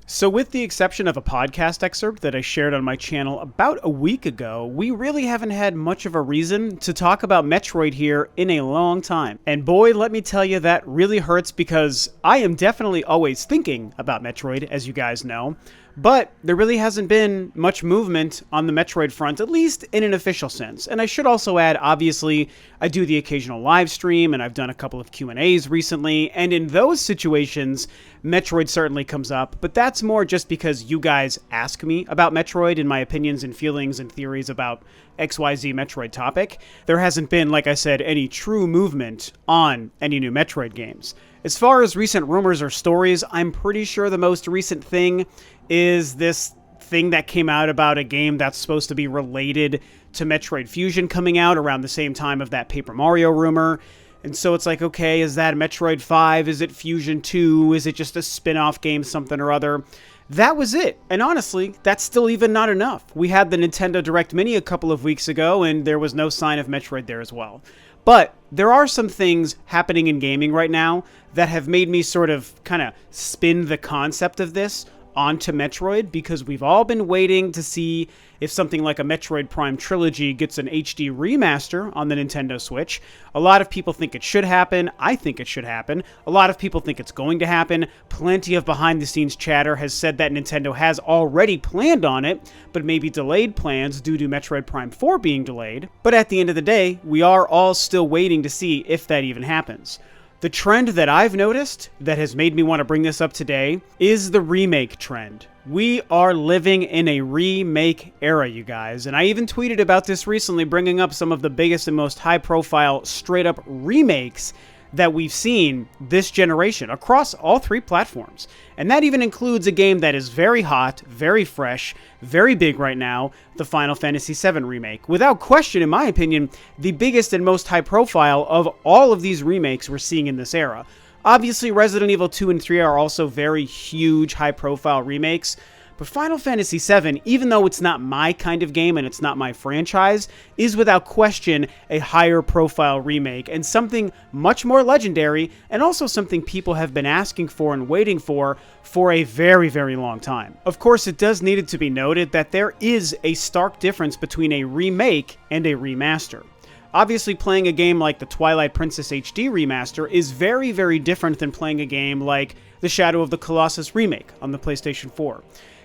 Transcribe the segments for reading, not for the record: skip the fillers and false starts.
So with the exception of a podcast excerpt that I shared on my channel about a week ago, we really haven't had much of a reason to talk about Metroid here in a long time. And boy, let me tell you, that really hurts because I am definitely always thinking about Metroid, as you guys know. But there really hasn't been much movement on the Metroid front, at least in an official sense. And I should also add, obviously, I do the occasional live stream, and I've done a couple of Q&As recently, and in those situations, Metroid certainly comes up, but that's more just because you guys ask me about Metroid and my opinions and feelings and theories about XYZ Metroid topic. There hasn't been, like I said, any true movement on any new Metroid games. As far as recent rumors or stories, I'm pretty sure the most recent thing is this thing that came out about a game that's supposed to be related to Metroid Fusion coming out around the same time of that Paper Mario rumor. And so it's like, okay, is that Metroid 5? Is it Fusion 2? Is it just a spin-off game, something or other? That was it. And honestly, that's still even not enough. We had the Nintendo Direct Mini a couple of weeks ago, and there was no sign of Metroid there as well. But there are some things happening in gaming right now that have made me sort of kind of spin the concept of this onto Metroid, because we've all been waiting to see if something like a Metroid Prime Trilogy gets an HD remaster on the Nintendo Switch. A lot of people think it should happen. I think it should happen. A lot of people think it's going to happen. Plenty of behind-the-scenes chatter has said that Nintendo has already planned on it, but maybe delayed plans due to Metroid Prime 4 being delayed. But at the end of the day, we are all still waiting to see if that even happens. The trend that I've noticed that has made me want to bring this up today is the remake trend. We are living in a remake era, you guys, and I even tweeted about this recently, bringing up some of the biggest and most high-profile straight-up remakes that we've seen this generation across all three platforms. And that even includes a game that is very hot, very fresh, very big right now, the Final Fantasy VII Remake. Without question, in my opinion, the biggest and most high profile of all of these remakes we're seeing in this era. Obviously, Resident Evil 2 and 3 are also very huge, high profile remakes. But Final Fantasy VII, even though it's not my kind of game and it's not my franchise, is without question a higher profile remake and something much more legendary, and also something people have been asking for and waiting for a very, very long time. Of course, it does need to be noted that there is a stark difference between a remake and a remaster. Obviously, playing a game like the Twilight Princess HD remaster is very, very different than playing a game like the Shadow of the Colossus remake on the PlayStation 4.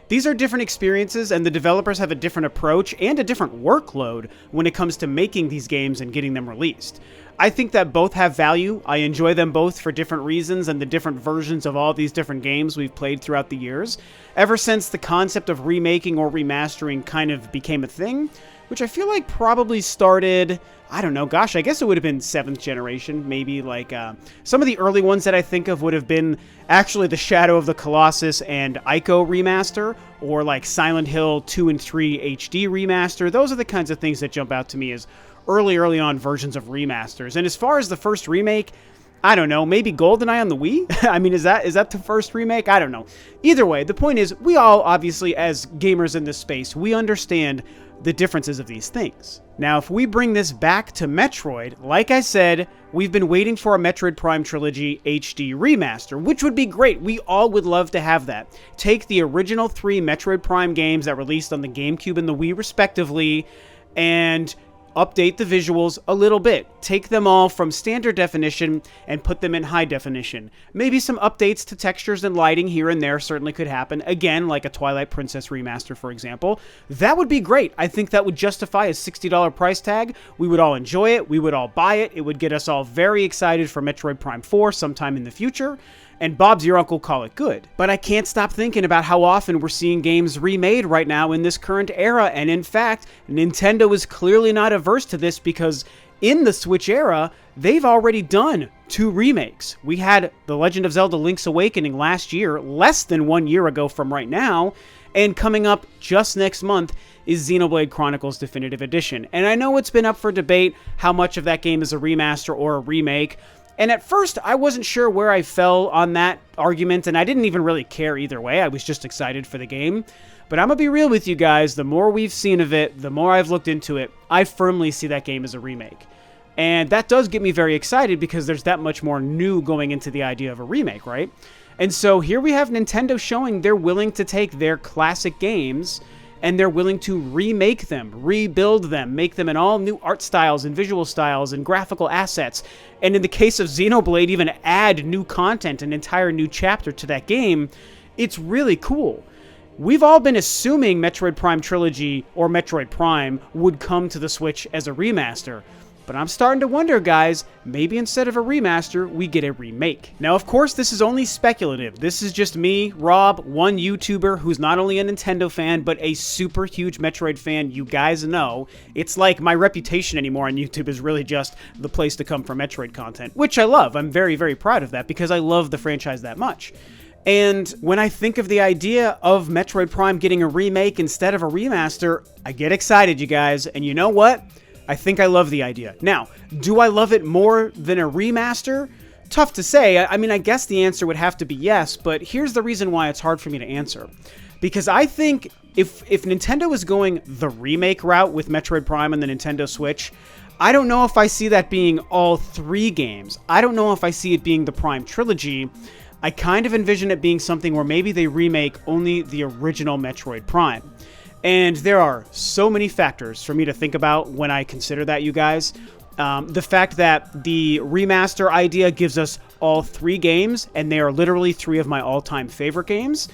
These are different experiences, and the developers have a different approach and a different workload when it comes to making these games and getting them released. I think that both have value. I enjoy them both for different reasons and the different versions of all these different games we've played throughout the years. Ever since the concept of remaking or remastering kind of became a thing, which I feel like probably started, I don't know, gosh, I guess it would have been 7th generation, maybe like some of the early ones that I think of would have been actually the Shadow of the Colossus and Ico remaster, or like Silent Hill 2 and 3 HD remaster. Those are the kinds of things that jump out to me as early on versions of remasters. And as far as the first remake, I don't know, maybe GoldenEye on the Wii? I mean, is that the first remake? I don't know. Either way, the point is, we all, obviously, as gamers in this space, we understand the differences of these things. Now, if we bring this back to Metroid, like I said, we've been waiting for a Metroid Prime Trilogy HD remaster, which would be great. We all would love to have that. Take the original 3 Metroid Prime games that released on the GameCube and the Wii respectively, and update the visuals a little bit. Take them all from standard definition and put them in high definition. Maybe some updates to textures and lighting here and there certainly could happen. Again, like a Twilight Princess remaster, for example. That would be great. I think that would justify a $60 price tag. We would all enjoy it. We would all buy it. It would get us all very excited for Metroid Prime 4 sometime in the future. And Bob's your uncle, call it good. But I can't stop thinking about how often we're seeing games remade right now in this current era, and in fact, Nintendo is clearly not averse to this, because in the Switch era, they've already done 2 remakes. We had The Legend of Zelda Link's Awakening last year, less than 1 year ago from right now, and coming up just next month is Xenoblade Chronicles Definitive Edition. And I know it's been up for debate how much of that game is a remaster or a remake. And at first, I wasn't sure where I fell on that argument, and I didn't even really care either way. I was just excited for the game. But I'm going to be real with you guys. The more we've seen of it, the more I've looked into it, I firmly see that game as a remake. And that does get me very excited, because there's that much more new going into the idea of a remake, right? And so here we have Nintendo showing they're willing to take their classic games and they're willing to remake them, rebuild them, make them in all new art styles and visual styles and graphical assets. And in the case of Xenoblade, even add new content, an entire new chapter to that game. It's really cool. We've all been assuming Metroid Prime Trilogy or Metroid Prime would come to the Switch as a remaster. But I'm starting to wonder, guys, maybe instead of a remaster, we get a remake. Now, of course, this is only speculative. This is just me, Rob, one YouTuber who's not only a Nintendo fan, but a super huge Metroid fan. You guys know. It's like my reputation anymore on YouTube is really just the place to come for Metroid content, which I love. I'm very, very proud of that because I love the franchise that much. And when I think of the idea of Metroid Prime getting a remake instead of a remaster, I get excited, you guys. And you know what? I think I love the idea. Now, do I love it more than a remaster? Tough to say. I mean, I guess the answer would have to be yes, but here's the reason why it's hard for me to answer. Because I think if Nintendo is going the remake route with Metroid Prime and the Nintendo Switch, I don't know if I see that being all 3 games. I don't know if I see it being the Prime Trilogy. I kind of envision it being something where maybe they remake only the original Metroid Prime. And there are so many factors for me to think about when I consider that, you guys. The fact that the remaster idea gives us all 3 games, and they are literally 3 of my all-time favorite games.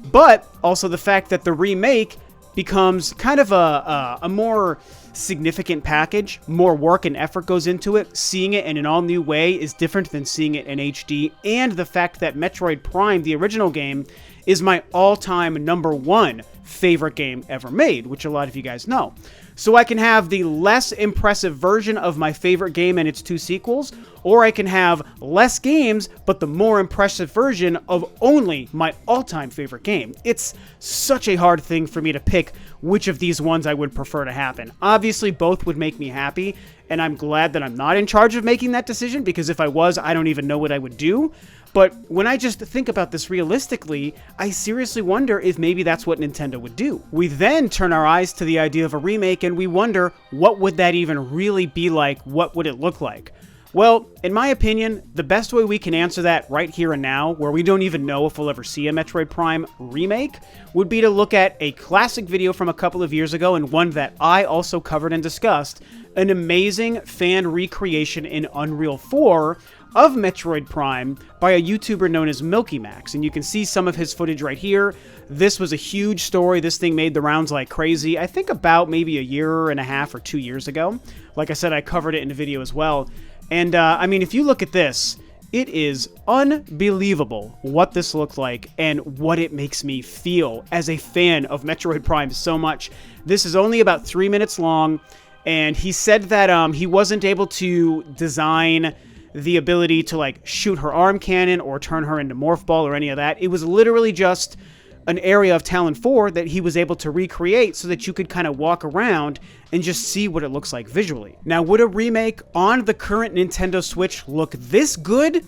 But also the fact that the remake becomes kind of a more significant package. More work and effort goes into it. Seeing it in an all-new way is different than seeing it in HD. And the fact that Metroid Prime, the original game, is my all-time #1 favorite game ever made, which a lot of you guys know. So I can have the less impressive version of my favorite game and its 2 sequels, or I can have less games, but the more impressive version of only my all-time favorite game. It's such a hard thing for me to pick which of these ones I would prefer to happen. Obviously, both would make me happy, and I'm glad that I'm not in charge of making that decision, because if I was, I don't even know what I would do. But when I just think about this realistically, I seriously wonder if maybe that's what Nintendo would do. We then turn our eyes to the idea of a remake and we wonder, what would that even really be like? What would it look like? Well, in my opinion, the best way we can answer that right here and now, where we don't even know if we'll ever see a Metroid Prime remake, would be to look at a classic video from a couple of years ago and one that I also covered and discussed, an amazing fan recreation in Unreal 4 of Metroid Prime by a YouTuber known as Milky Max, and you can see some of his footage right here. This was a huge story. This thing made the rounds like crazy. I think about maybe a year and a half or 2 years ago. Like I said, I covered it in a video as well. And I mean, if you look at this, it is unbelievable what this looked like and what it makes me feel as a fan of Metroid Prime so much. This is only about 3 minutes long, and he said that he wasn't able to design the ability to like shoot her arm cannon or turn her into Morph Ball or any of that. It was literally just an area of Talon 4 that he was able to recreate so that you could kind of walk around and just see what it looks like visually. Now, would a remake on the current Nintendo Switch look this good?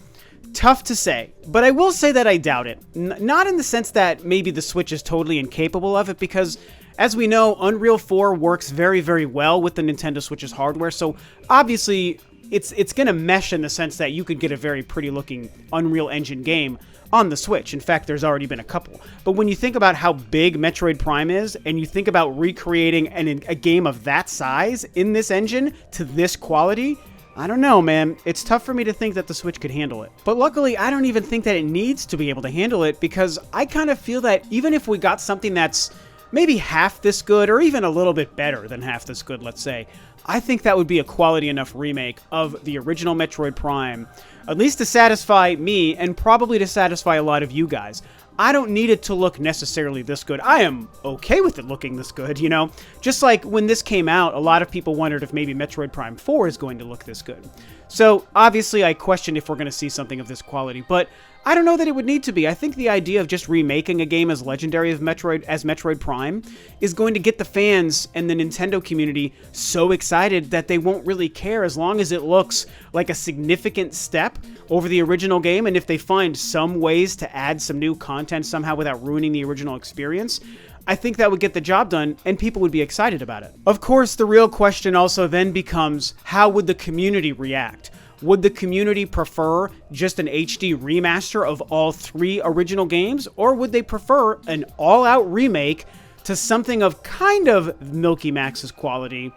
Tough to say, but I will say that I doubt it. Not in the sense that maybe the Switch is totally incapable of it, because as we know, Unreal 4 works very, very well with the Nintendo Switch's hardware, so obviously it's going to mesh in the sense that you could get a very pretty looking Unreal Engine game on the Switch. In fact, there's already been a couple. But when you think about how big Metroid Prime is, and you think about recreating a game of that size in this engine to this quality, I don't know, man. It's tough for me to think that the Switch could handle it. But luckily, I don't even think that it needs to be able to handle it, because I kind of feel that even if we got something that's maybe half this good, or even a little bit better than half this good, let's say, I think that would be a quality enough remake of the original Metroid Prime, at least to satisfy me, and probably to satisfy a lot of you guys. I don't need it to look necessarily this good. I am okay with it looking this good, you know? Just like when this came out, a lot of people wondered if maybe Metroid Prime 4 is going to look this good. So, obviously, I question if we're going to see something of this quality, but I don't know that it would need to be. I think the idea of just remaking a game as legendary as Metroid Prime is going to get the fans and the Nintendo community so excited that they won't really care as long as it looks like a significant step over the original game, and if they find some ways to add some new content somehow without ruining the original experience, I think that would get the job done, and people would be excited about it. Of course, the real question also then becomes, how would the community react? Would the community prefer just an HD remaster of all 3 original games, or would they prefer an all-out remake to something of kind of Milky Max's quality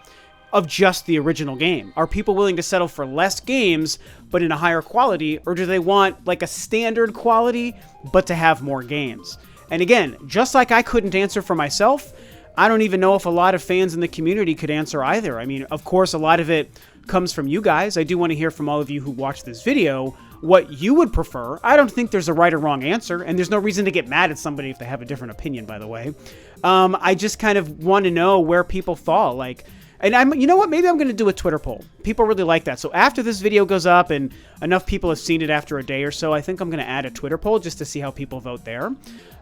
of just the original game? Are people willing to settle for less games, but in a higher quality, or do they want like a standard quality, but to have more games? And again, just like I couldn't answer for myself, I don't even know if a lot of fans in the community could answer either. I mean, of course, a lot of it comes from you guys. I do want to hear from all of you who watch this video what you would prefer. I don't think there's a right or wrong answer, and there's no reason to get mad at somebody if they have a different opinion, by the way. I just kind of want to know where people fall. Like, and you know what? Maybe I'm going to do a Twitter poll. People really like that. So after this video goes up and enough people have seen it after a day or so, I think I'm going to add a Twitter poll just to see how people vote there.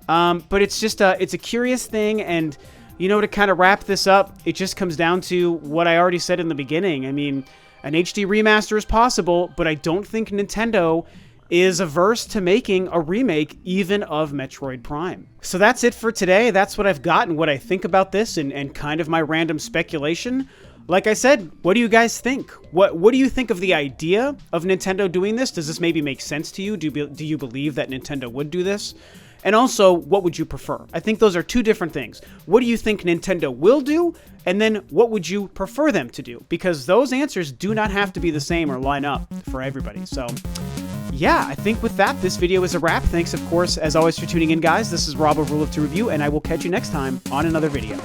But it's just it's a curious thing, and you know, to kind of wrap this up, it just comes down to what I already said in the beginning. I mean, an HD remaster is possible, but I don't think Nintendo is averse to making a remake even of Metroid Prime. So that's it for today. That's what I've got and what I think about this and kind of my random speculation. Like I said, what do you guys think? What do you think of the idea of Nintendo doing this? Does this maybe make sense to you? Do you believe that Nintendo would do this? And also, what would you prefer? I think those are 2 different things. What do you think Nintendo will do? And then what would you prefer them to do? Because those answers do not have to be the same or line up for everybody. So yeah, I think with that, this video is a wrap. Thanks, of course, as always, for tuning in, guys. This is Rob of Rule of 2 Review, and I will catch you next time on another video.